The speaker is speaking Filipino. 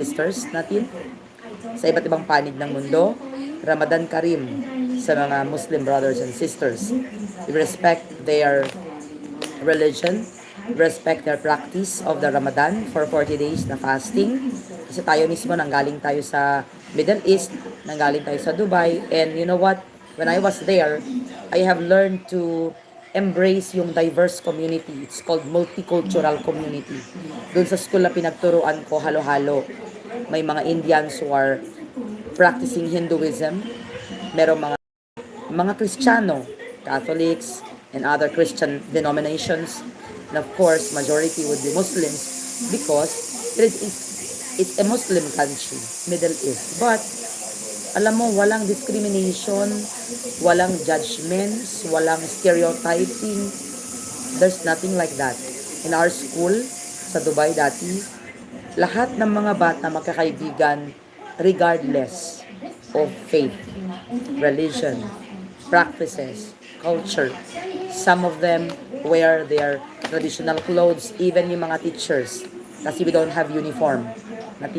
sisters natin sa iba't ibang panig ng mundo. Ramadan Karim sa mga Muslim brothers and sisters. We respect their religion, respect their practice of the Ramadan for 40 days na fasting. Kasi tayo mismo nanggaling tayo sa Middle East, nanggaling tayo sa Dubai, and you know what? When I was there, I have learned to embrace yung diverse community. It's called multicultural community. Doon sa school na pinagturuan ko, halo-halo. May mga Indians who are practicing Hinduism. Merong mga Kristiyano, Catholics, and other Christian denominations. And of course, majority would be Muslims because it's a Muslim country, Middle East. But, alam mo, walang discrimination, walang judgments, walang stereotyping. There's nothing like that. In our school, sa Dubai dati, lahat ng mga bata magkakaibigan regardless of faith, religion, practices, culture. Some of them wear their traditional clothes, even yung mga teachers. Kasi we don't have uniform na teachers.